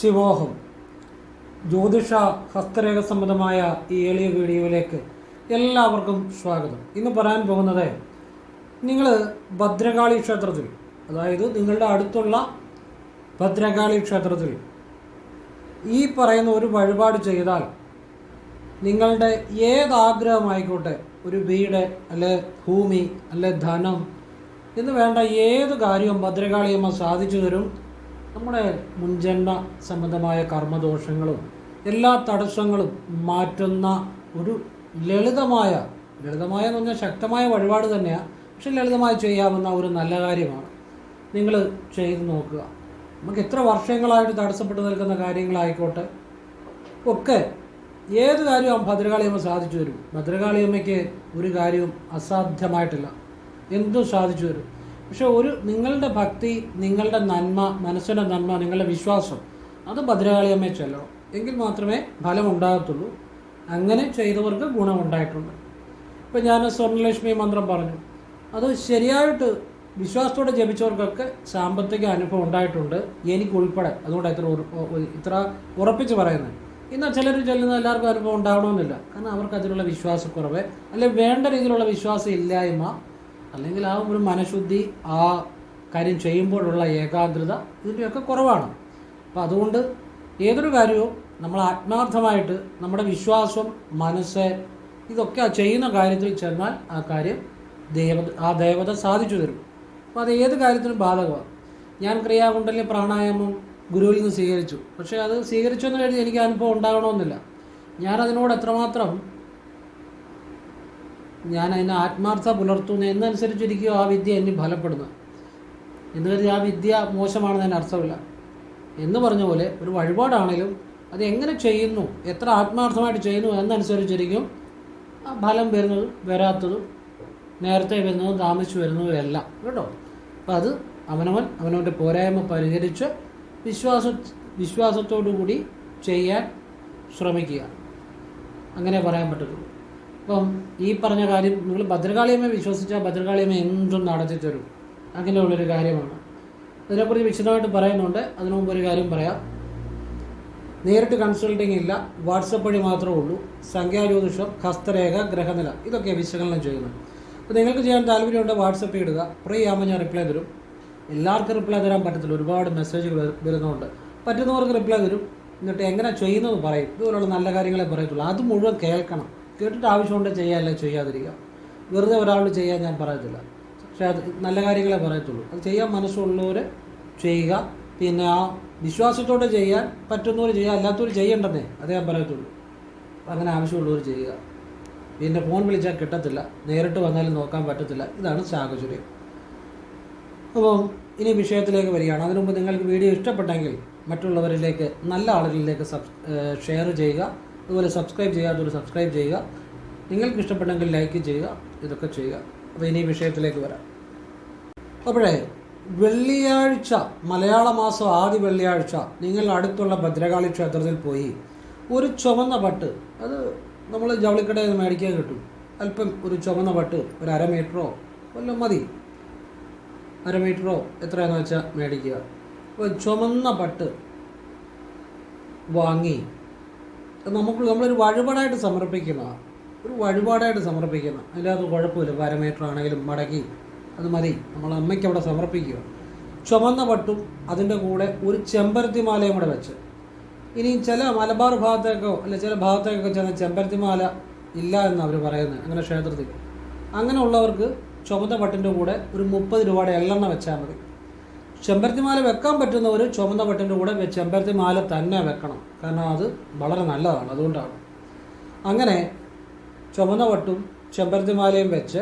ശിവോഹം ജ്യോതിഷ ഹസ്തരേഖ സംബന്ധമായ ഈ എളിയ വീഡിയോയിലേക്ക് എല്ലാവർക്കും സ്വാഗതം. ഇന്ന് പറയാൻ പോകുന്നത്, നിങ്ങൾ ഭദ്രകാളി ക്ഷേത്രത്തിൽ, അതായത് നിങ്ങളുടെ അടുത്തുള്ള ഭദ്രകാളി ക്ഷേത്രത്തിൽ ഈ പറയുന്ന ഒരു വഴിപാട് ചെയ്താൽ നിങ്ങളുടെ ഏതാഗ്രഹമായിക്കോട്ടെ, ഒരു വീട് അല്ലെ ഭൂമി അല്ലെ ധനം എന്ന് വേണ്ട ഏത് കാര്യവും ഭദ്രകാളിയമ്മ സാധിച്ചു തരും. നമ്മുടെ മുൻജന്മ സംബന്ധമായ കർമ്മദോഷങ്ങളും എല്ലാ തടസ്സങ്ങളും മാറ്റുന്ന ഒരു ലളിതമായ എന്ന് പറഞ്ഞാൽ ശക്തമായ വഴിപാട് തന്നെയാണ്. പക്ഷെ ലളിതമായി ചെയ്യാവുന്ന ഒരു നല്ല കാര്യമാണ്. നിങ്ങൾ ചെയ്ത് നോക്കുക. നമുക്ക് എത്ര വർഷങ്ങളായിട്ട് തടസ്സപ്പെട്ട് നിൽക്കുന്ന കാര്യങ്ങളായിക്കോട്ടെ ഒക്കെ ഏത് കാര്യവും ഭദ്രകാളിയമ്മ സാധിച്ചു തരും. ഭദ്രകാളിയമ്മയ്ക്ക് ഒരു കാര്യവും അസാധ്യമായിട്ടില്ല, എന്തും സാധിച്ചു തരും. പക്ഷെ നിങ്ങളുടെ ഭക്തി, നിങ്ങളുടെ നന്മ, മനസ്സിൻ്റെ നന്മ, നിങ്ങളുടെ വിശ്വാസം, അത് ഭദ്രകാളിയമ്മയെ ചെല്ലണം. എങ്കിൽ മാത്രമേ ഫലം ഉണ്ടാകത്തുള്ളൂ. അങ്ങനെ ചെയ്തവർക്ക് ഗുണമുണ്ടായിട്ടുണ്ട്. ഇപ്പം ഞാൻ സ്വർണ്ണലക്ഷ്മി മന്ത്രം പറഞ്ഞു, അത് ശരിയായിട്ട് വിശ്വാസത്തോടെ ജപിച്ചവർക്കൊക്കെ സാമ്പത്തിക അനുഭവം ഉണ്ടായിട്ടുണ്ട്, എനിക്കുൾപ്പെടെ. അതുകൊണ്ട് ഇത്ര ഉറപ്പിച്ച് പറയുന്നത്. എന്നാൽ ചിലർ ചെല്ലുന്ന എല്ലാവർക്കും അനുഭവം ഉണ്ടാകണമെന്നില്ല. കാരണം അവർക്ക് അതിലുള്ള വിശ്വാസക്കുറവ്, അല്ലെങ്കിൽ വേണ്ട രീതിയിലുള്ള വിശ്വാസം ഇല്ലായ്മ, അല്ലെങ്കിൽ ആ ഒരു മനഃശുദ്ധി, ആ കാര്യം ചെയ്യുമ്പോഴുള്ള ഏകാഗ്രത, ഇതിൻ്റെയൊക്കെ കുറവാണ്. അപ്പോൾ അതുകൊണ്ട് ഏതൊരു കാര്യവും നമ്മൾ ആത്മാർത്ഥമായിട്ട് നമ്മുടെ വിശ്വാസം, മനസ്സ്, ഇതൊക്കെ ചെയ്യുന്ന കാര്യത്തിൽ ചെന്നാൽ ആ കാര്യം ദേവത സാധിച്ചു തരും. അപ്പോൾ അത് ഏത് കാര്യത്തിനും ബാധകമാണ്. ഞാൻ ക്രിയാകുണ്ടല്യ പ്രാണായാമം ഗുരുവിൽ നിന്ന് സ്വീകരിച്ചു. പക്ഷേ അത് സ്വീകരിച്ചെന്ന് കരുതി എനിക്ക് അനുഭവം ഉണ്ടാകണമെന്നില്ല. ഞാനതിനോട് എത്രമാത്രം ഞാൻ അതിന് ആത്മാർത്ഥത പുലർത്തുന്നു എന്നനുസരിച്ചിരിക്കും ആ വിദ്യ എന്നെ ഫലപ്പെടുന്നത്. എന്ന് കരുതി ആ വിദ്യ മോശമാണെന്ന് അതിന് അർത്ഥമില്ല. എന്ന് പറഞ്ഞ പോലെ ഒരു വഴിപാടാണെങ്കിലും അത് എങ്ങനെ ചെയ്യുന്നു, എത്ര ആത്മാർത്ഥമായിട്ട് ചെയ്യുന്നു എന്നനുസരിച്ചിരിക്കും ആ ഫലം വരുന്നതും വരാത്തതും, നേരത്തെ വരുന്നതും താമസിച്ചു വരുന്നതും എല്ലാം കേട്ടോ. അപ്പോൾ അത് അവനവൻ്റെ പോരായ്മ പരിഹരിച്ച് വിശ്വാസത്തോടു കൂടി ചെയ്യാൻ ശ്രമിക്കുക. അങ്ങനെ പറയാൻ പറ്റത്തുള്ളൂ. അപ്പം ഈ പറഞ്ഞ കാര്യം നിങ്ങൾ ഭദ്രകാളിയമ്മയെ വിശ്വസിച്ചാൽ ഭദ്രകാളിയമ്മ എന്തും നടത്തി തരും. അങ്ങനെയുള്ളൊരു കാര്യമാണ്. അതിനെക്കുറിച്ച് വിശദമായിട്ട് പറയുന്നുണ്ട്. അതിനു മുമ്പ് ഒരു കാര്യം പറയാം. നേരിട്ട് കൺസൾട്ടിങ് ഇല്ല, വാട്സപ്പ് വഴി മാത്രമേ ഉള്ളൂ. സംഖ്യാജ്യോതിഷം, ഹസ്തരേഖ, ഗ്രഹനില, ഇതൊക്കെ വിശകലനം ചെയ്യുന്നത്. അപ്പോൾ നിങ്ങൾക്ക് ചെയ്യാൻ താല്പര്യമുണ്ട്, വാട്സപ്പ് ഇടുക. ഫ്രീ ആകുമ്പോൾ ഞാൻ റിപ്ലൈ തരും. എല്ലാവർക്കും റിപ്ലൈ തരാൻ പറ്റത്തില്ല, ഒരുപാട് മെസ്സേജുകൾ വരുന്നുണ്ട്. പറ്റുന്നവർക്ക് റിപ്ലൈ തരും. എന്നിട്ട് എങ്ങനെ ചെയ്യുന്നത് പറയും. ഇതുപോലുള്ള നല്ല കാര്യങ്ങളെ പറയത്തുള്ളൂ. അത് മുഴുവൻ കേൾക്കണം. കേട്ടിട്ട് ആവശ്യമുണ്ട് ചെയ്യാനല്ലേ ചെയ്യാതിരിക്കുക. വെറുതെ ഒരാളോട് ചെയ്യാൻ ഞാൻ പറയത്തില്ല. പക്ഷേ അത് നല്ല കാര്യങ്ങളെ പറയത്തുള്ളൂ. അത് ചെയ്യാൻ മനസ്സുള്ളവർ ചെയ്യുക. പിന്നെ ആ വിശ്വാസത്തോടെ ചെയ്യാൻ പറ്റുന്നവർ ചെയ്യുക, അല്ലാത്തവർ ചെയ്യേണ്ടെന്നേ അതേ ഞാൻ പറയത്തുള്ളൂ. അങ്ങനെ ആവശ്യമുള്ളവർ ചെയ്യുക. പിന്നെ ഫോൺ വിളിച്ചാൽ കിട്ടത്തില്ല, നേരിട്ട് വന്നാലും നോക്കാൻ പറ്റത്തില്ല. ഇതാണ് സാഹചര്യം. അപ്പം ഇനി വിഷയത്തിലേക്ക് വരികയാണ്. അതിനു മുമ്പ് നിങ്ങൾക്ക് വീഡിയോ ഇഷ്ടപ്പെട്ടെങ്കിൽ മറ്റുള്ളവരിലേക്ക്, നല്ല ആളുകളിലേക്ക് ഷെയർ ചെയ്യുക. അതുപോലെ സബ്സ്ക്രൈബ് ചെയ്യാത്തവർ സബ്സ്ക്രൈബ് ചെയ്യുക. നിങ്ങൾക്ക് ഇഷ്ടപ്പെട്ടെങ്കിൽ ലൈക്ക് ചെയ്യുക. ഇതൊക്കെ ചെയ്യുക. അപ്പോൾ ഇനി വിഷയത്തിലേക്ക് വരാം. അപ്പോഴേ വെള്ളിയാഴ്ച, മലയാള മാസം ആദ്യ വെള്ളിയാഴ്ച നിങ്ങൾ അടുത്തുള്ള ഭദ്രകാളി ക്ഷേത്രത്തിൽ പോയി ഒരു ചുവന്ന പട്ട്, അത് നമ്മൾ ജവളിക്കടയിൽ നിന്ന് മേടിക്കാൻ കിട്ടും. അല്പം ഒരു ചുവന്ന പട്ട്, ഒരു 1/2 മീറ്ററോ വല്ലതും മതി. 1/2 മീറ്ററോ എത്രയാണെന്ന് വെച്ചാൽ മേടിക്കുക. അപ്പോൾ ചുവന്ന പട്ട് വാങ്ങി നമ്മളൊരു വഴിപാടായിട്ട് സമർപ്പിക്കുന്നതാണ്. ഒരു വഴിപാടായിട്ട് സമർപ്പിക്കുന്ന, അതിൻ്റെ അത് കുഴപ്പമില്ല. 1/2 മീറ്റർ ആണെങ്കിലും മടക്കി അത് മതി. നമ്മൾ അമ്മയ്ക്ക് അവിടെ സമർപ്പിക്കുക. ചുമന്ന പട്ടും അതിൻ്റെ കൂടെ ഒരു ചെമ്പരത്തിമാലയും കൂടെ വെച്ച്. ഇനി ചില മലബാർ ഭാഗത്തേക്കോ അല്ലെ ചില ഭാഗത്തേക്കൊക്കെ ചെന്ന ചെമ്പരത്തിമാല ഇല്ല എന്ന് അവർ പറയുന്നത്, അങ്ങനെ ക്ഷേത്രത്തിൽ. അങ്ങനെയുള്ളവർക്ക് ചുമന്ന പട്ടിൻ്റെ കൂടെ ഒരു 30 രൂപയുടെ എള്ളെണ്ണ വെച്ചാൽ മതി. ചെമ്പരത്തിമാല വെക്കാൻ പറ്റുന്നവർ ചുമന്ന പട്ടിൻ്റെ കൂടെ ചെമ്പരത്തിമാല തന്നെ വെക്കണം. കാരണം അത് വളരെ നല്ലതാണ്, അതുകൊണ്ടാണ്. അങ്ങനെ ചുമന്ന പട്ടും ചെമ്പരത്തിമാലയും വെച്ച്,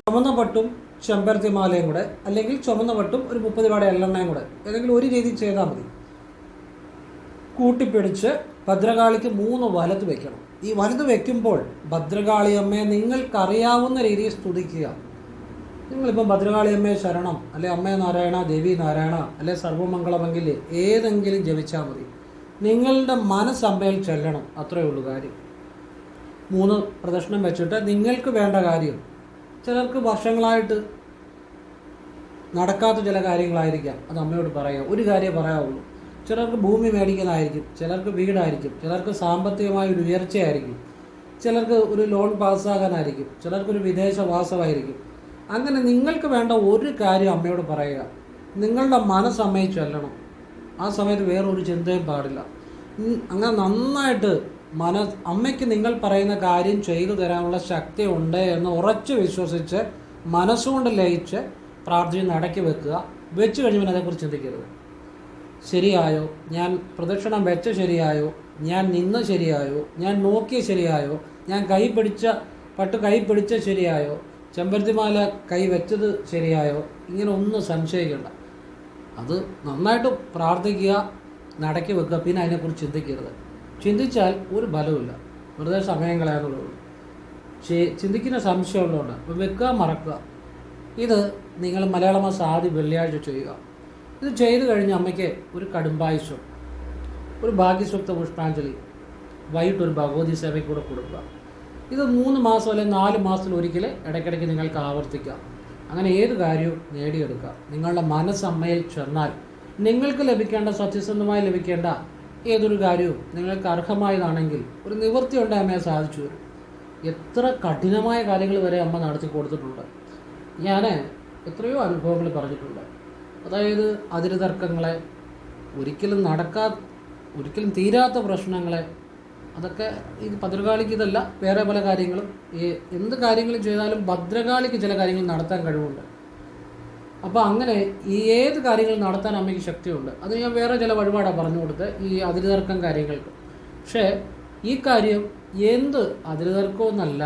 ചുമന്ന പട്ടും ചെമ്പരത്തിമാലയും കൂടെ, അല്ലെങ്കിൽ ചുമന്ന പട്ടും ഒരു 30 രൂപയുടെ എള്ളെണ്ണയും കൂടെ, ഏതെങ്കിലും ഒരു രീതിയിൽ ചെയ്താൽ മതി. കൂട്ടിപ്പിടിച്ച് ഭദ്രകാളിക്ക് 3 വലത് വെക്കണം. ഈ വലത് വെക്കുമ്പോൾ ഭദ്രകാളിയമ്മയെ നിങ്ങൾക്കറിയാവുന്ന രീതിയിൽ സ്തുതിക്കുക. നിങ്ങളിപ്പം ഭദ്രകാളിയമ്മയെ ശരണം, അല്ലെ അമ്മേ നാരായണ, ദേവി നാരായണ, അല്ലെ സർവമംഗളമെങ്കിൽ ഏതെങ്കിലും ജപിച്ചാൽ മതി. നിങ്ങളുടെ മനസ്സമ്മയിൽ ചെല്ലണം, അത്രയേ ഉള്ളൂ കാര്യം. 3 പ്രദക്ഷിണം വെച്ചിട്ട് നിങ്ങൾക്ക് വേണ്ട കാര്യം, ചിലർക്ക് വർഷങ്ങളായിട്ട് നടക്കാത്ത ചില കാര്യങ്ങളായിരിക്കാം, അത് അമ്മയോട് പറയാം. ഒരു കാര്യം പറയാവുള്ളൂ. ചിലർക്ക് ഭൂമി മേടിക്കാനായിരിക്കും, ചിലർക്ക് വീടായിരിക്കും, ചിലർക്ക് സാമ്പത്തികമായ ഒരു ഉയർച്ചയായിരിക്കും, ചിലർക്ക് ഒരു ലോൺ പാസ്സാകാനായിരിക്കും, ചിലർക്കൊരു വിദേശവാസമായിരിക്കും. അങ്ങനെ നിങ്ങൾക്ക് വേണ്ട ഒരു കാര്യം അമ്മയോട് പറയുക. നിങ്ങളുടെ മനസ്സമ്മയെ ചൊല്ലണം. ആ സമയത്ത് വേറൊരു ചിന്തയും പാടില്ല. അങ്ങനെ നന്നായിട്ട് അമ്മയ്ക്ക് നിങ്ങൾ പറയുന്ന കാര്യം ചെയ്തു തരാനുള്ള ശക്തി ഉണ്ട് എന്ന് ഉറച്ചു വിശ്വസിച്ച് മനസ്സുകൊണ്ട് ലയിച്ച് പ്രാർത്ഥന നടക്കി വെക്കുക. വെച്ച് കഴിയുമ്പോൾ അതേക്കുറിച്ച് ചിന്തിക്കരുത്. ശരിയായോ, ഞാൻ പ്രദക്ഷിണം വെച്ച ശരിയായോ, ഞാൻ നിന്ന് ശരിയായോ, ഞാൻ നോക്കിയ ശരിയായോ, ഞാൻ കൈ പിടിച്ച ശരിയായോ, ചെമ്പരത്തിമാല കൈ വെച്ചത് ശരിയായോ, ഇങ്ങനെ ഒന്നും സംശയിക്കേണ്ട. അത് നന്നായിട്ട് പ്രാർത്ഥിക്കുക, നടക്കി വെക്കുക. പിന്നെ അതിനെക്കുറിച്ച് ചിന്തിക്കരുത്. ചിന്തിച്ചാൽ ഒരു ഫലവുമില്ല, വെറുതെ സമയം കളയാന്നുള്ളൂ. ചിന്തിക്കുന്ന സംശയമുള്ളതുകൊണ്ട് അപ്പോൾ വെക്കുക, മറക്കുക. ഇത് നിങ്ങൾ മലയാള മാസം ആദ്യം വെള്ളിയാഴ്ച ചെയ്യുക. ഇത് ചെയ്തു കഴിഞ്ഞ് അമ്മയ്ക്ക് ഒരു കടുംബായുസ്വം, ഒരു ഭാഗ്യസ്വക്ത പുഷ്പാഞ്ജലി, വൈകിട്ടൊരു ഭഗവതി സേവയ്ക്ക് കൂടെ കൊടുക്കുക. ഇത് 3 മാസം അല്ലെങ്കിൽ 4 മാസത്തിലൊരിക്കൽ ഇടയ്ക്കിടയ്ക്ക് നിങ്ങൾക്ക് ആവർത്തിക്കുക. അങ്ങനെ ഏത് കാര്യവും നേടിയെടുക്കുക. നിങ്ങളുടെ മനസ്സമ്മയിൽ ചെന്നാൽ നിങ്ങൾക്ക് ലഭിക്കേണ്ട, സത്യസന്ധമായി ലഭിക്കേണ്ട ഏതൊരു കാര്യവും നിങ്ങൾക്ക് അർഹമായതാണെങ്കിൽ ഒരു നിവൃത്തി ഉണ്ടായി അമ്മയെ സാധിച്ചു വരും. എത്ര കഠിനമായ കാര്യങ്ങൾ വരെ അമ്മ നടത്തി കൊടുത്തിട്ടുണ്ട്. ഞാൻ എത്രയോ അനുഭവങ്ങൾ പറഞ്ഞിട്ടുണ്ട്. അതായത് അതിരുതർക്കങ്ങളെ, ഒരിക്കലും തീരാത്ത പ്രശ്നങ്ങളെ, അതൊക്കെ ഈ ഭദ്രകാളിക്ക് ഇതല്ല, വേറെ പല കാര്യങ്ങളും. എന്ത് കാര്യങ്ങളും ചെയ്താലും ഭദ്രകാളിക്ക് ചില കാര്യങ്ങൾ നടത്താൻ കഴിവുണ്ട്. അപ്പോൾ അങ്ങനെ ഈ ഏത് കാര്യങ്ങൾ നടത്താൻ അമ്മയ്ക്ക് ശക്തിയുണ്ട്. അത് ഞാൻ വേറെ ചില വഴിപാടാണ് പറഞ്ഞു കൊടുത്ത് ഈ അതിരുതർക്കം കാര്യങ്ങൾക്ക്. പക്ഷേ ഈ കാര്യം എന്ത് അതിരുതർക്കമെന്നല്ല,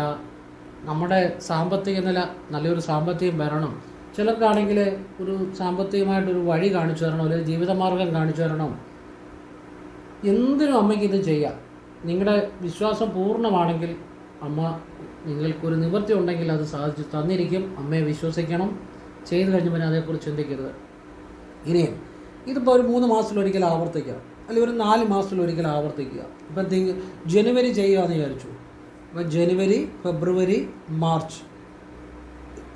നമ്മുടെ സാമ്പത്തിക നില, നല്ലൊരു സാമ്പത്തികം വരണം. ചിലർക്കാണെങ്കിൽ ഒരു സാമ്പത്തികമായിട്ടൊരു വഴി കാണിച്ചു തരണം, അല്ലെങ്കിൽ ജീവിതമാർഗം കാണിച്ചു തരണം. എന്തിനും അമ്മയ്ക്ക് ഇത് ചെയ്യാം. നിങ്ങളുടെ വിശ്വാസം പൂർണ്ണമാണെങ്കിൽ അമ്മ നിങ്ങൾക്കൊരു നിവൃത്തി ഉണ്ടെങ്കിൽ അത് സാധിച്ചു തന്നിരിക്കും. അമ്മയെ വിശ്വസിക്കണം. ചെയ്തു കഴിഞ്ഞപ്പോൾ അതേക്കുറിച്ച് ചിന്തിക്കരുത്. ഇനിയും ഇതിപ്പോൾ ഒരു 3 മാസത്തിലൊരിക്കൽ ആവർത്തിക്കുക, അല്ലെങ്കിൽ ഒരു 4 മാസത്തിലൊരിക്കൽ ആവർത്തിക്കുക. ഇപ്പം ജനുവരി ചെയ്യുകയെന്ന് വിചാരിച്ചു. അപ്പം ജനുവരി, ഫെബ്രുവരി, മാർച്ച്,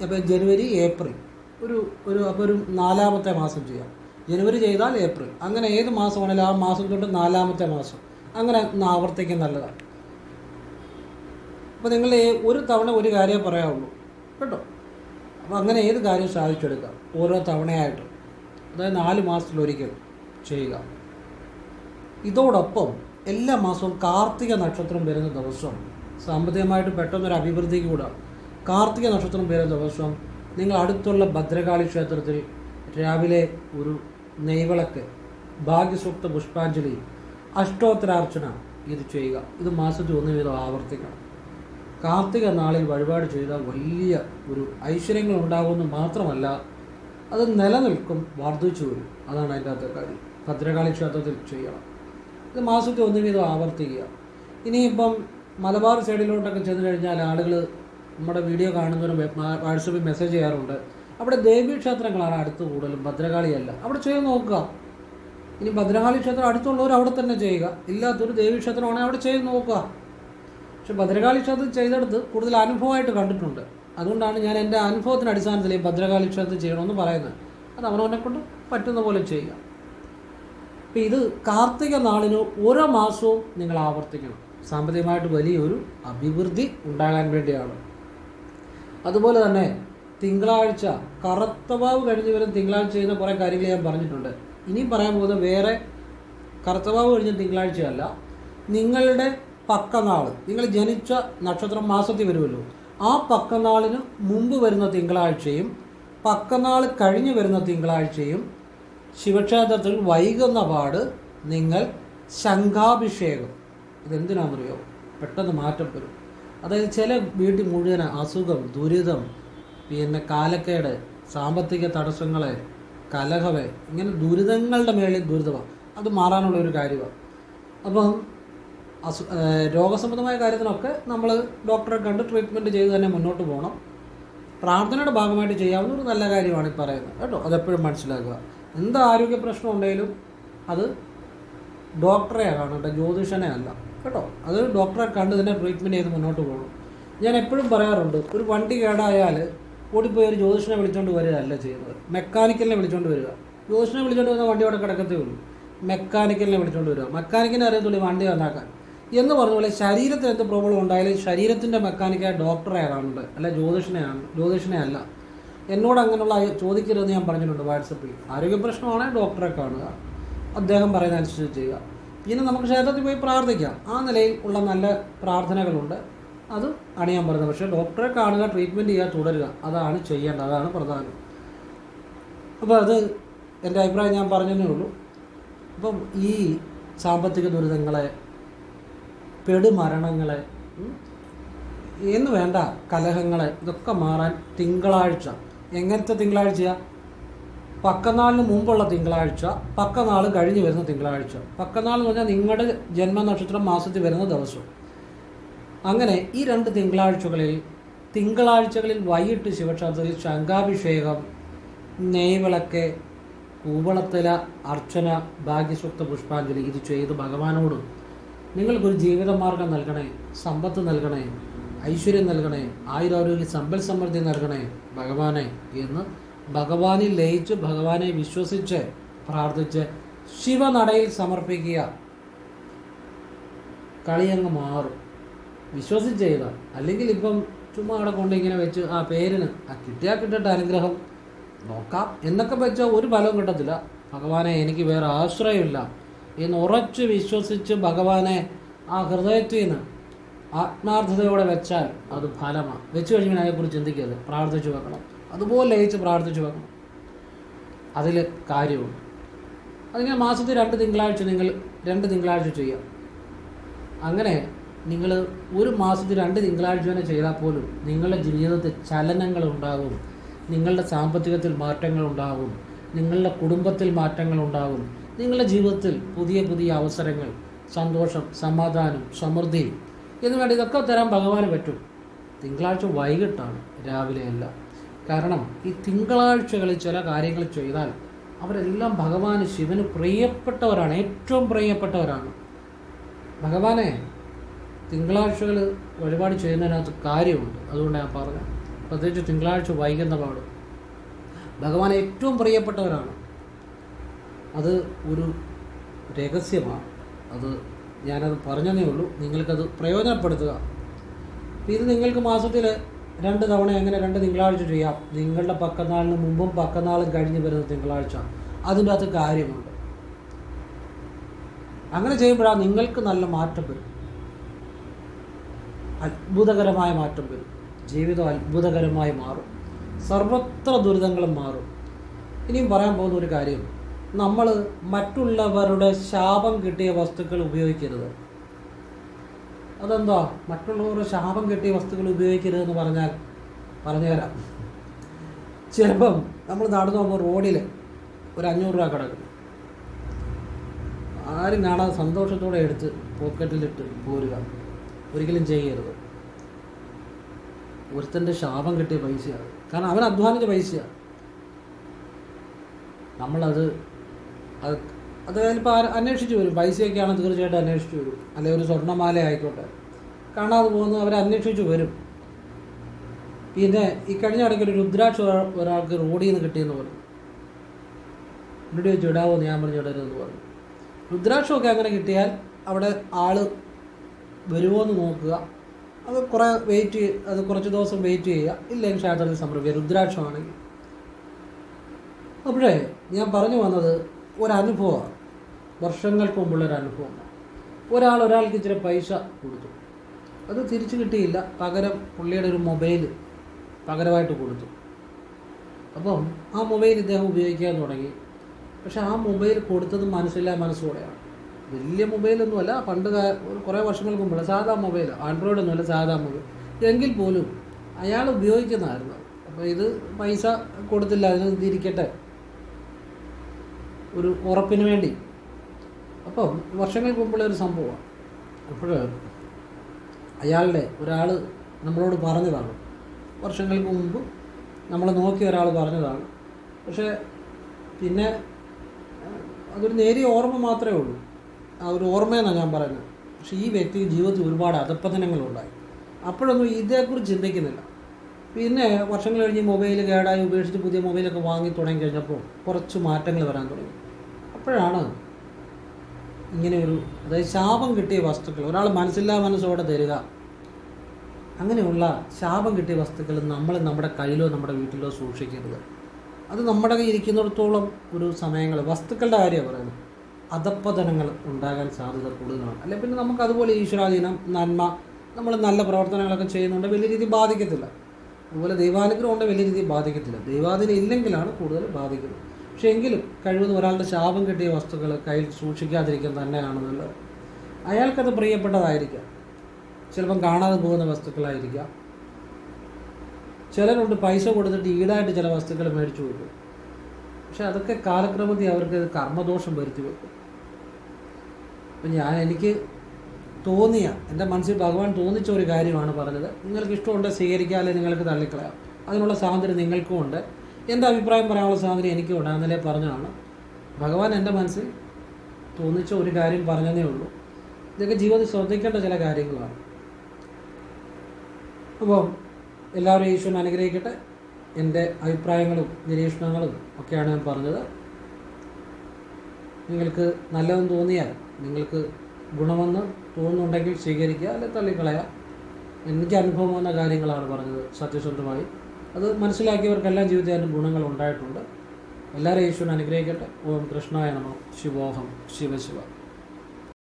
അപ്പം ജനുവരി, ഏപ്രിൽ, അപ്പോൾ ഒരു 4ാമത്തെ മാസം ചെയ്യാം. ജനുവരി ചെയ്താൽ ഏപ്രിൽ, അങ്ങനെ ഏത് മാസമാണെങ്കിലും ആ മാസം തൊട്ട് 4ാമത്തെ മാസം അങ്ങനെ ആവർത്തിക്കാൻ നല്ലതാണ്. അപ്പോൾ നിങ്ങൾ ഒരു തവണ ഒരു കാര്യം പറയാവുള്ളൂ കേട്ടോ. അപ്പോൾ അങ്ങനെ ഏത് കാര്യം സാധിച്ചെടുക്കാം ഓരോ തവണയായിട്ട്. അതായത് 4 മാസത്തിലൊരിക്കൽ ചെയ്യുക. ഇതോടൊപ്പം എല്ലാ മാസവും കാർത്തിക നക്ഷത്രം വരുന്ന ദിവസം, സാമ്പത്തികമായിട്ട് പെട്ടെന്നൊരു അഭിവൃദ്ധിക്ക് കൂടാം. കാർത്തിക നക്ഷത്രം വരുന്ന ദിവസം നിങ്ങൾ അടുത്തുള്ള ഭദ്രകാളി ക്ഷേത്രത്തിൽ രാവിലെ ഒരു നെയ്വിളക്ക്, ഭാഗ്യസൂക്ത പുഷ്പാഞ്ജലി, അഷ്ടോത്തരാർച്ചന ഇത് ചെയ്യുക. ഇത് മാസത്തിൽ 1 വീതം ആവർത്തിക്കണം. കാർത്തിക നാളിൽ വഴിപാട് ചെയ്താൽ വലിയ ഒരു ഐശ്വര്യങ്ങൾ ഉണ്ടാകുമെന്ന് മാത്രമല്ല, അത് നിലനിൽക്കും, വർദ്ധിച്ചു വരും. അതാണ് അതിൻ്റെ അകത്തെ കാര്യം. ഭദ്രകാളി ക്ഷേത്രത്തിൽ ചെയ്യണം. ഇത് മാസത്തിൽ 1 വീതം ആവർത്തിക്കുക. ഇനിയിപ്പം മലബാർ സൈഡിലോട്ടൊക്കെ ചെന്ന് കഴിഞ്ഞാൽ ആളുകൾ നമ്മുടെ വീഡിയോ കാണുന്നവരും വാട്സപ്പിൽ മെസ്സേജ് ചെയ്യാറുണ്ട്. അവിടെ ദേവീക്ഷേത്രങ്ങളാണ് അടുത്ത് കൂടുതലും, ഭദ്രകാളിയല്ല. അവിടെ ചെയ്ത് നോക്കുക. ഇനി ഭദ്രകാളി ക്ഷേത്രം അടുത്തുള്ളവർ അവിടെ തന്നെ ചെയ്യുക. ഇല്ലാത്തൊരു ദേവീക്ഷേത്രമാണെങ്കിൽ അവിടെ ചെയ്ത് നോക്കുക. പക്ഷെ ഭദ്രകാളി ക്ഷേത്രം ചെയ്തെടുത്ത് കൂടുതൽ അനുഭവമായിട്ട് കണ്ടിട്ടുണ്ട്. അതുകൊണ്ടാണ് ഞാൻ എൻ്റെ അനുഭവത്തിൻ്റെ അടിസ്ഥാനത്തിൽ ഈ ഭദ്രകാളി ക്ഷേത്രം ചെയ്യണമെന്ന് പറയുന്നത്. അത് അവനവനെ കൊണ്ട് പറ്റുന്ന പോലെ ചെയ്യുക. അപ്പോൾ ഇത് കാർത്തിക നാളിന് ഓരോ മാസവും നിങ്ങൾ ആവർത്തിക്കണം. സാമ്പത്തികമായിട്ട് വലിയൊരു അഭിവൃദ്ധി ഉണ്ടാകാൻ വേണ്ടിയാണ്. അതുപോലെ തന്നെ തിങ്കളാഴ്ച, കറുത്തവാവ് കഴിഞ്ഞ് വരുന്ന തിങ്കളാഴ്ച ചെയ്യുന്ന കുറേ കാര്യങ്ങൾ ഞാൻ പറഞ്ഞിട്ടുണ്ട്. ഇനിയും പറയാൻ പോകുന്നത് വേറെ കറുത്തവാവ് കഴിഞ്ഞ തിങ്കളാഴ്ചയല്ല, നിങ്ങളുടെ പക്കനാൾ, നിങ്ങൾ ജനിച്ച നക്ഷത്രം മാസത്തിൽ വരുമല്ലോ, ആ പക്കനാളിന് മുമ്പ് വരുന്ന തിങ്കളാഴ്ചയും പക്കനാൾ കഴിഞ്ഞ് വരുന്ന തിങ്കളാഴ്ചയും ശിവക്ഷേത്രത്തിൽ വൈകുന്ന പാട് നിങ്ങൾ ശംഖാഭിഷേകം, ഇതെന്തിനാണെന്നറിയോ, പെട്ടെന്ന് മാറ്റം വരും. അതായത് ചില വീട്ടിൽ മുഴുവൻ അസുഖം, ദുരിതം, പിന്നെ കാലക്കേട്, സാമ്പത്തിക തടസ്സങ്ങളെ, കലഹവെ, ഇങ്ങനെ ദുരിതങ്ങളുടെ മേളിൽ ദുരിതമാണ്. അത് മാറാനുള്ള ഒരു കാര്യമാണ്. അപ്പം രോഗസംബന്ധമായ കാര്യത്തിനൊക്കെ നമ്മൾ ഡോക്ടറെ കണ്ട് ട്രീറ്റ്മെൻറ്റ് ചെയ്ത് തന്നെ മുന്നോട്ട് പോകണം. പ്രാർത്ഥനയുടെ ഭാഗമായിട്ട് ചെയ്യാവുന്ന ഒരു നല്ല കാര്യമാണ് ഈ പറയുന്നത് കേട്ടോ. അതെപ്പോഴും മനസ്സിലാക്കുക. എന്ത് ആരോഗ്യ പ്രശ്നം ഉണ്ടെങ്കിലും അത് ഡോക്ടറെ കാണണ്ട, ജ്യോതിഷനെ അല്ല കേട്ടോ. അത് ഡോക്ടറെ കണ്ട് തന്നെ ട്രീറ്റ്മെൻറ്റ് ചെയ്ത് മുന്നോട്ട് പോകണം. ഞാൻ എപ്പോഴും പറയാറുണ്ട്, ഒരു വണ്ടി കേടായാൽ ഓടിപ്പോയി ഒരു ജ്യോതിഷനെ വിളിച്ചുകൊണ്ട് വരികയല്ല ചെയ്യുന്നത്, മെക്കാനിക്കലിനെ വിളിച്ചുകൊണ്ട് വരിക. ജ്യോതിഷനെ വിളിച്ചുകൊണ്ട് വന്ന വണ്ടി അവിടെ കിടക്കത്തേ ഉള്ളൂ. മെക്കാനിക്കലിനെ വിളിച്ചുകൊണ്ട് വരിക. മെക്കാനിക്കിനെ അറിയത്തുള്ളൂ വണ്ടി നന്നാക്കാൻ എന്ന് പറഞ്ഞ പോലെ ശരീരത്തിന് എന്ത് പ്രോബ്ലം ഉണ്ടായാലും ശരീരത്തിൻ്റെ മെക്കാനിക്കായ ഡോക്ടറെ കാണുന്നത്, അല്ല ജ്യോതിഷനെ അല്ല. എന്നോട് അങ്ങനെയുള്ള ചോദിക്കരുതെന്ന് ഞാൻ പറഞ്ഞിട്ടുണ്ട് വാട്സപ്പിൽ. ആരോഗ്യ പ്രശ്നമാണെങ്കിൽ ഡോക്ടറെ കാണുക, അദ്ദേഹം പറയുന്ന അനുസരിച്ച് ചെയ്യുക. പിന്നെ നമുക്ക് ക്ഷേത്രത്തിൽ പോയി പ്രാർത്ഥിക്കാം. ആ നിലയിൽ ഉള്ള നല്ല പ്രാർത്ഥനകളുണ്ട്, അത് ആണ് ഞാൻ പറയുന്നത്. പക്ഷേ ഡോക്ടറെ കാണുക, ട്രീറ്റ്മെൻറ്റ് ചെയ്യുക, തുടരുക, അതാണ് ചെയ്യേണ്ടത്, അതാണ് പ്രധാനം. അപ്പോൾ അത് എൻ്റെ അഭിപ്രായം ഞാൻ പറഞ്ഞതേ ഉള്ളൂ. അപ്പം ഈ സാമ്പത്തിക ദുരിതങ്ങളെ, പെടുമരണങ്ങളെ എന്ന് വേണ്ട കലഹങ്ങളെ, ഇതൊക്കെ മാറാൻ തിങ്കളാഴ്ച, എങ്ങനത്തെ തിങ്കളാഴ്ചയാണ്? പക്കനാളിന് മുമ്പുള്ള തിങ്കളാഴ്ച, പക്കനാൾ കഴിഞ്ഞ് വരുന്ന തിങ്കളാഴ്ച. പക്കനാൾ എന്ന് പറഞ്ഞാൽ നിങ്ങളുടെ ജന്മനക്ഷത്രം മാസത്തിൽ വരുന്ന ദിവസം. അങ്ങനെ ഈ 2 തിങ്കളാഴ്ചകളിൽ വൈകിട്ട് ശിവക്ഷേത്രത്തിൽ ശംഖാഭിഷേകം, നെയ്വിളക്ക്, കൂവളത്തില അർച്ചന, ഭാഗ്യസൂക്ത പുഷ്പാഞ്ജലി ഇത് ചെയ്ത് ഭഗവാനോട് നിങ്ങൾക്കൊരു ജീവിതമാർഗം നൽകണേ, സമ്പത്ത് നൽകണേ, ഐശ്വര്യം നൽകണേ, ആയുരാരോഗ്യ സമ്പൽ സമൃദ്ധി നൽകണേ ഭഗവാനെ എന്ന് ഭഗവാനിൽ ലയിച്ച്, ഭഗവാനെ വിശ്വസിച്ച് പ്രാർത്ഥിച്ച് ശിവനടയിൽ സമർപ്പിക്കുക. കളിയങ്ങ് മാറും വിശ്വസിച്ച് ചെയ്താൽ. അല്ലെങ്കിൽ ഇപ്പം ചുമ്മാ അവിടെ കൊണ്ട് ഇങ്ങനെ വെച്ച് ആ പേരിന് കിട്ടിയിട്ട് അനുഗ്രഹം നോക്കാം എന്നൊക്കെ വെച്ചാൽ ഒരു ഫലവും കിട്ടത്തില്ല. ഭഗവാനെ എനിക്ക് വേറെ ആശ്രയമില്ല എന്ന് ഉറച്ച് വിശ്വസിച്ച് ഭഗവാനെ ആ ഹൃദയത്തിൽ നിന്ന് ആത്മാർത്ഥതയോടെ വെച്ചാൽ അത് ഫലമാണ്. വെച്ച് കഴിഞ്ഞാൽ അതിനെക്കുറിച്ച് ചിന്തിക്കരുത്, പ്രാർത്ഥിച്ചു വെക്കണം. അതുപോലെ ലയിച്ച് പ്രാർത്ഥിച്ചു വെക്കണം. അതിൽ കാര്യമുണ്ട്. അതിങ്ങനെ മാസത്തിൽ 2 തിങ്കളാഴ്ച നിങ്ങൾ 2 തിങ്കളാഴ്ച ചെയ്യാം. അങ്ങനെ നിങ്ങൾ ഒരു മാസത്തിൽ 2 തിങ്കളാഴ്ച തന്നെ ചെയ്താൽ പോലും നിങ്ങളുടെ ജീവിതത്തിൽ ചലനങ്ങളുണ്ടാകും, നിങ്ങളുടെ സാമ്പത്തികത്തിൽ മാറ്റങ്ങളുണ്ടാകും, നിങ്ങളുടെ കുടുംബത്തിൽ മാറ്റങ്ങളുണ്ടാകും, നിങ്ങളുടെ ജീവിതത്തിൽ പുതിയ പുതിയ അവസരങ്ങൾ, സന്തോഷം, സമാധാനം, സമൃദ്ധി എന്ന് വേണ്ടി ഇതൊക്കെ തരാൻ ഭഗവാന് പറ്റും. തിങ്കളാഴ്ച വൈകിട്ടാണ്, രാവിലെയല്ല. കാരണം ഈ തിങ്കളാഴ്ചകളിൽ ചില കാര്യങ്ങൾ ചെയ്താൽ അവരെല്ലാം ഭഗവാന് ശിവന് പ്രിയപ്പെട്ടവരാണ്, ഏറ്റവും പ്രിയപ്പെട്ടവരാണ്. ഭഗവാനെ തിങ്കളാഴ്ചകൾ വഴിപാട് ചെയ്യുന്നതിനകത്ത് കാര്യമുണ്ട്. അതുകൊണ്ട് ഞാൻ പറഞ്ഞു, പ്രത്യേകിച്ച് തിങ്കളാഴ്ച വൈകുന്ന പാട് ഭഗവാൻ ഏറ്റവും പ്രിയപ്പെട്ടവരാണ്. അത് ഒരു രഹസ്യമാണ്. അത് ഞാനത് പറഞ്ഞതേ ഉള്ളൂ, നിങ്ങൾക്കത് പ്രയോജനപ്പെടുത്തുക. ഇത് നിങ്ങൾക്ക് മാസത്തിൽ 2 തവണ എങ്ങനെ 2 തിങ്കളാഴ്ച ചെയ്യാം. നിങ്ങളുടെ പക്കനാളിന് മുമ്പും പക്കനാളും കഴിഞ്ഞ് വരുന്ന തിങ്കളാഴ്ച, അതിൻ്റെ അകത്ത് കാര്യമുണ്ട്. അങ്ങനെ ചെയ്യുമ്പോഴാണ് നിങ്ങൾക്ക് നല്ല മാറ്റം വരും, അത്ഭുതകരമായ മാറ്റം വരും. ജീവിതം അത്ഭുതകരമായി മാറും, സർവത്ര ദുരിതങ്ങളും മാറും. ഇനിയും പറയാൻ പോകുന്ന ഒരു കാര്യം, നമ്മൾ മറ്റുള്ളവരുടെ ശാപം കിട്ടിയ വസ്തുക്കൾ ഉപയോഗിക്കരുത്. അതെന്താ മറ്റുള്ളവരുടെ ശാപം കിട്ടിയ വസ്തുക്കൾ ഉപയോഗിക്കരുതെന്ന് പറഞ്ഞാൽ പറഞ്ഞുതരാം. ചിലപ്പം നമ്മൾ നടന്നു പോകുമ്പോൾ റോഡിൽ ഒരു 500 രൂപ കിടക്കും, ആരും കാണാതെ സന്തോഷത്തോടെ എടുത്ത് പോക്കറ്റിലിട്ട് പോരുക. ഒരിക്കലും ചെയ്യരുത്. ഒരുത്തൻ്റെ ശാപം കിട്ടിയ പൈസയാണ്, കാരണം അവൻ അധ്വാനിച്ച പൈസയാണ്. നമ്മളത് അത് ചിലപ്പോൾ അന്വേഷിച്ച് വരും. പൈസയൊക്കെയാണ് തീർച്ചയായിട്ടും അന്വേഷിച്ച് വരും. അല്ലെങ്കിൽ ഒരു സ്വർണ്ണമാല ആയിക്കോട്ടെ, കാണാതെ പോകുന്നത് അവരെ അന്വേഷിച്ച് വരും. പിന്നെ ഈ കഴിഞ്ഞ ഇടയ്ക്ക് ഒരു രുദ്രാക്ഷ ഒരാൾക്ക് റോഡിൽ നിന്ന് കിട്ടിയെന്ന് പറഞ്ഞു. എന്നോട് ചോദിച്ചു ഇടാവോ, ഞാൻ പറഞ്ഞു ഇടരുതെന്ന് പറഞ്ഞു. രുദ്രാക്ഷമൊക്കെ അങ്ങനെ കിട്ടിയാൽ അവിടെ ആൾ വരുമോ എന്ന് നോക്കുക. അത് കുറച്ച് ദിവസം വെയിറ്റ് ചെയ്യുക. ഇല്ലെങ്കിൽ ക്ഷേത്രത്തിൽ സമർപ്പിക്കുക, രുദ്രാക്ഷമാണെങ്കിൽ. അപ്പോഴേ ഞാൻ പറഞ്ഞു വന്നത് ഒരനുഭവമാണ്, വർഷങ്ങൾക്ക് മുമ്പുള്ളൊരു അനുഭവമാണ്. ഒരാൾക്ക് ഇച്ചിരി പൈസ കൊടുത്തു, അത് തിരിച്ചു കിട്ടിയില്ല. പകരം പുള്ളിയുടെ ഒരു മൊബൈൽ പകരമായിട്ട് കൊടുത്തു. അപ്പം ആ മൊബൈൽ ഇദ്ദേഹം ഉപയോഗിക്കാൻ തുടങ്ങി. പക്ഷെ ആ മൊബൈൽ കൊടുത്തത് മനസ്സോടെയാണ്. വലിയ മൊബൈലൊന്നുമല്ല, പണ്ട് കുറേ വർഷങ്ങൾക്ക് മുമ്പുള്ള സാധാ മൊബൈൽ, ആൻഡ്രോയിഡ് ഒന്നുമല്ല, സാധാ മൊബൈൽ. എങ്കിൽ പോലും അയാൾ ഉപയോഗിക്കുന്നതായിരുന്നു. അപ്പോൾ ഇത് പൈസ കൊടുത്തില്ല, അതിന് തിരിക്കട്ടെ, ഒരു ഉറപ്പിന് വേണ്ടി. അപ്പം വർഷങ്ങൾക്ക് മുമ്പുള്ള ഒരു സംഭവമാണ്. അപ്പോൾ അയാളുടെ ഒരാൾ നമ്മളോട് പറഞ്ഞതാണ്, വർഷങ്ങൾക്ക് മുമ്പ് നമ്മളെ നോക്കിയ ഒരാൾ പറഞ്ഞതാണ്. പക്ഷേ പിന്നെ അതൊരു നേരിയ ഓർമ്മ മാത്രമേ ഉള്ളൂ, ആ ഒരു ഓർമ്മയെന്നാണ് ഞാൻ പറയുന്നത്. പക്ഷേ ഈ വ്യക്തി ജീവിതത്തിൽ ഒരുപാട് അധപ്പതനങ്ങളുണ്ടായി. അപ്പോഴൊന്നും ഇതേക്കുറിച്ച് ചിന്തിക്കുന്നില്ല. പിന്നെ വർഷങ്ങൾ കഴിഞ്ഞ് മൊബൈൽ കേടായി ഉപേക്ഷിച്ച് പുതിയ മൊബൈലൊക്കെ വാങ്ങി തുടങ്ങി കഴിഞ്ഞപ്പോൾ കുറച്ച് മാറ്റങ്ങൾ വരാൻ തുടങ്ങി. അപ്പോഴാണ് ഇങ്ങനെയൊരു, അതായത് ശാപം കിട്ടിയ വസ്തുക്കൾ ഒരാൾ മനസ്സില്ലാ മനസ്സോടെ തരിക, അങ്ങനെയുള്ള ശാപം കിട്ടിയ വസ്തുക്കൾ നമ്മൾ നമ്മുടെ കയ്യിലോ നമ്മുടെ വീട്ടിലോ സൂക്ഷിക്കരുത്. അത് നമ്മുടെ കയ്യിൽ ഇരിക്കുന്നിടത്തോളം ഒരു സമയങ്ങൾ, വസ്തുക്കളുടെ കാര്യമാണ് പറയുന്നത്, അധപ്പതനങ്ങൾ ഉണ്ടാകാൻ സാധ്യത കൂടുതലാണ്. അല്ലെങ്കിൽ പിന്നെ നമുക്ക് അതുപോലെ ഈശ്വരാധീനം, നന്മ, നമ്മൾ നല്ല പ്രവർത്തനങ്ങളൊക്കെ ചെയ്യുന്നുണ്ട് വലിയ രീതിയിൽ ബാധിക്കത്തില്ല. അതുപോലെ ദൈവാനുഗ്രഹം കൊണ്ട് വലിയ രീതിയിൽ ബാധിക്കത്തില്ല. ദൈവാധീനം ഇല്ലെങ്കിലാണ് കൂടുതൽ ബാധിക്കുന്നത്. പക്ഷേ എങ്കിലും കഴിവതും ഒരാളുടെ ശാപം കിട്ടിയ വസ്തുക്കൾ കയ്യിൽ സൂക്ഷിക്കാതിരിക്കാൻ തന്നെയാണെന്നുള്ളത്. അയാൾക്കത് പ്രിയപ്പെട്ടതായിരിക്കാം, ചിലപ്പം കാണാതെ പോകുന്ന വസ്തുക്കളായിരിക്കാം. ചിലരുണ്ട് പൈസ കൊടുത്തിട്ട് ഈടായിട്ട് ചില വസ്തുക്കൾ മേടിച്ചു വെക്കും. പക്ഷെ അതൊക്കെ കാലക്രമത്തിൽ അവർക്ക് കർമ്മദോഷം വരുത്തി വെക്കും. അപ്പം എനിക്ക് തോന്നിയ, എൻ്റെ മനസ്സിൽ ഭഗവാൻ തോന്നിച്ച ഒരു കാര്യമാണ് പറഞ്ഞത്. നിങ്ങൾക്ക് ഇഷ്ടമുണ്ട് സ്വീകരിക്കുക, അല്ലെങ്കിൽ നിങ്ങൾക്ക് തള്ളിക്കളയാം. അതിനുള്ള സ്വാതന്ത്ര്യം നിങ്ങൾക്കും ഉണ്ട്. എൻ്റെ അഭിപ്രായം പറയാനുള്ള സ്വാതന്ത്ര്യം എനിക്കും ഉണ്ട്. അന്നലെ പറഞ്ഞതാണ്. ഭഗവാൻ എൻ്റെ മനസ്സിൽ തോന്നിച്ച ഒരു കാര്യം പറഞ്ഞതേ ഉള്ളൂ. ഇതൊക്കെ ജീവിതത്തിൽ ശ്രദ്ധിക്കേണ്ട ചില കാര്യങ്ങളാണ്. അപ്പോൾ എല്ലാവരും ഈശ്വരൻ അനുഗ്രഹിക്കട്ടെ. എൻ്റെ അഭിപ്രായങ്ങളും നിരീക്ഷണങ്ങളും ഒക്കെയാണ് ഞാൻ പറഞ്ഞത്. നിങ്ങൾക്ക് നല്ലതെന്ന് തോന്നിയാൽ, നിങ്ങൾക്ക് ഗുണമെന്ന് തോന്നുന്നുണ്ടെങ്കിൽ സ്വീകരിക്കുക, അല്ലെങ്കിൽ തള്ളിക്കളയുക. എനിക്ക് അനുഭവം വന്ന കാര്യങ്ങളാണ് പറഞ്ഞത് സത്യസന്ധമായി. അത് മനസ്സിലാക്കിയവർക്കെല്ലാം ജീവിതത്തിൽ അതിൻ്റെ ഗുണങ്ങൾ ഉണ്ടായിട്ടുണ്ട്. എല്ലാവരും ഈശ്വരൻ അനുഗ്രഹിക്കട്ടെ. ഓം കൃഷ്ണായ നമഃ. ശിവോഹം. ശിവശിവ.